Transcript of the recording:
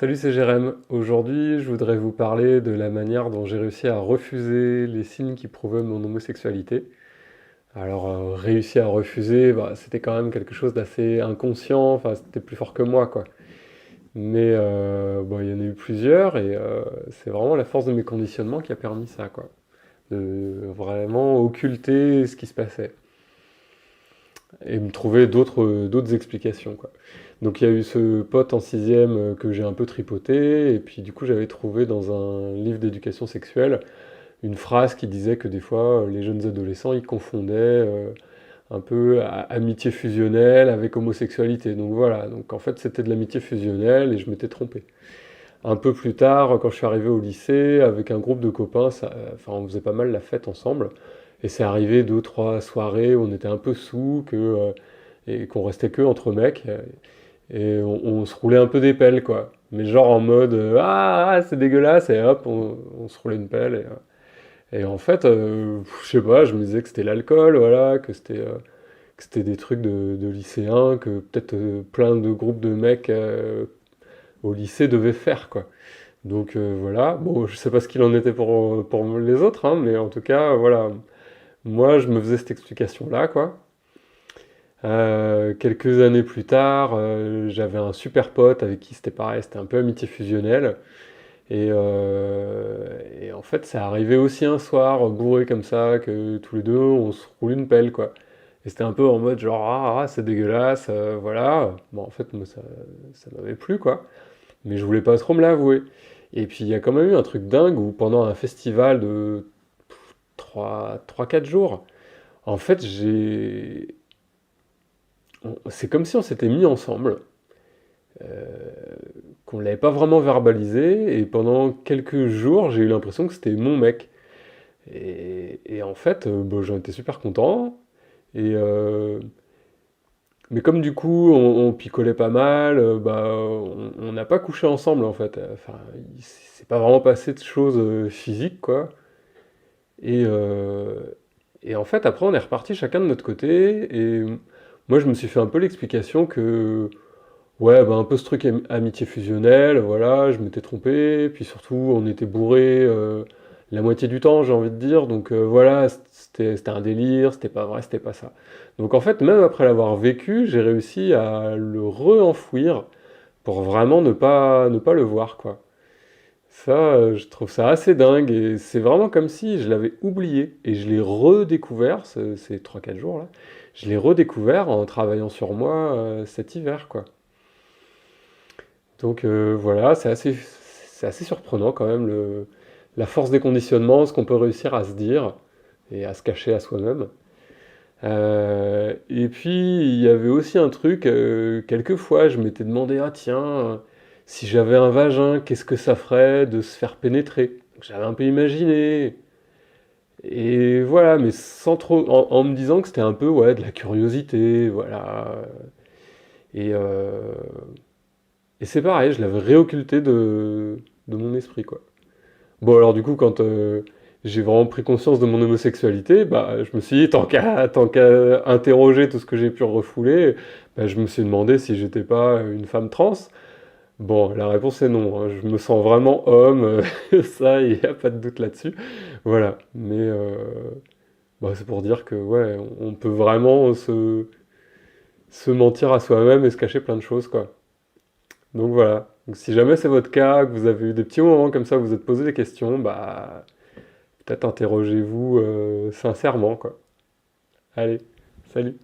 Salut, c'est Jérém. Aujourd'hui, je voudrais vous parler de la manière dont j'ai réussi à refuser les signes qui prouvaient mon homosexualité. Alors, réussi à refuser, bah, c'était quand même quelque chose d'assez inconscient, enfin, c'était plus fort que moi, quoi. Mais bon, il y en a eu plusieurs, et c'est vraiment la force de mes conditionnements qui a permis ça, quoi. De vraiment occulter ce qui se passait et me trouver d'autres explications, quoi. Donc il y a eu ce pote en sixième que j'ai un peu tripoté, et puis du coup j'avais trouvé dans un livre d'éducation sexuelle une phrase qui disait que des fois les jeunes adolescents ils confondaient un peu amitié fusionnelle avec homosexualité. Donc voilà, donc en fait c'était de l'amitié fusionnelle et je m'étais trompé. Un peu plus tard, quand je suis arrivé au lycée, avec un groupe de copains, enfin, on faisait pas mal la fête ensemble. Et c'est arrivé deux, trois soirées où on était un peu sous, et qu'on restait que entre mecs. Et on se roulait un peu des pelles, quoi. Mais genre en mode c'est dégueulasse, et hop, on se roulait une pelle. Et en fait, je sais pas, je me disais que c'était l'alcool, voilà, que c'était des trucs de lycéens, que peut-être plein de groupes de mecs au lycée devaient faire, quoi. Donc voilà, bon, je sais pas ce qu'il en était pour les autres, hein, mais en tout cas, voilà, moi je me faisais cette explication-là, quoi. Quelques années plus tard, j'avais un super pote avec qui c'était pareil, c'était un peu amitié fusionnelle. Et en fait, ça arrivait aussi un soir, bourré comme ça, que tous les deux, on se roule une pelle, quoi. Et c'était un peu en mode genre, c'est dégueulasse, voilà. Bon, en fait, moi, ça m'avait plu, quoi. Mais je voulais pas trop me l'avouer. Et puis, il y a quand même eu un truc dingue où pendant un festival de 3 4 jours, en fait, c'est comme si on s'était mis ensemble, qu'on l'avait pas vraiment verbalisé, et pendant quelques jours, j'ai eu l'impression que c'était mon mec. Et en fait, bon, j'en étais super content. Et, mais comme du coup, on picolait pas mal, bah, on n'a pas couché ensemble en fait. Enfin, il s'est pas vraiment passé de choses physiques, quoi. Et, et en fait, après, on est reparti chacun de notre côté. Et moi, je me suis fait un peu l'explication que, ouais, bah, un peu ce truc amitié fusionnelle, voilà, je m'étais trompé. Puis surtout, on était bourré la moitié du temps, j'ai envie de dire. Donc voilà, c'était un délire, c'était pas vrai, c'était pas ça. Donc en fait, même après l'avoir vécu, j'ai réussi à le re-enfouir pour vraiment ne pas le voir, quoi. Ça, je trouve ça assez dingue, et c'est vraiment comme si je l'avais oublié et je l'ai redécouvert ces 3 4 jours là. Je l'ai redécouvert en travaillant sur moi cet hiver, quoi. Donc voilà, c'est assez surprenant quand même la force des conditionnements, ce qu'on peut réussir à se dire et à se cacher à soi-même. Et puis il y avait aussi un truc, quelquefois je m'étais demandé, ah tiens, si j'avais un vagin, qu'est-ce que ça ferait de se faire pénétrer? Donc, j'avais un peu imaginé. Et voilà, mais sans trop, en me disant que c'était un peu, ouais, de la curiosité, voilà. Et, euh, et c'est pareil, je l'avais réocculté de mon esprit, quoi. Bon, alors du coup, quand j'ai vraiment pris conscience de mon homosexualité, bah, je me suis dit, tant qu'à interroger tout ce que j'ai pu refouler, bah, je me suis demandé si j'étais pas une femme trans. Bon, la réponse est non, hein. Je me sens vraiment homme, ça, il n'y a pas de doute là-dessus. Voilà, mais bah, c'est pour dire que, ouais, on peut vraiment se mentir à soi-même et se cacher plein de choses, quoi. Donc voilà. Donc, si jamais c'est votre cas, que vous avez eu des petits moments comme ça, vous vous êtes posé des questions, bah peut-être interrogez-vous sincèrement, quoi. Allez, salut.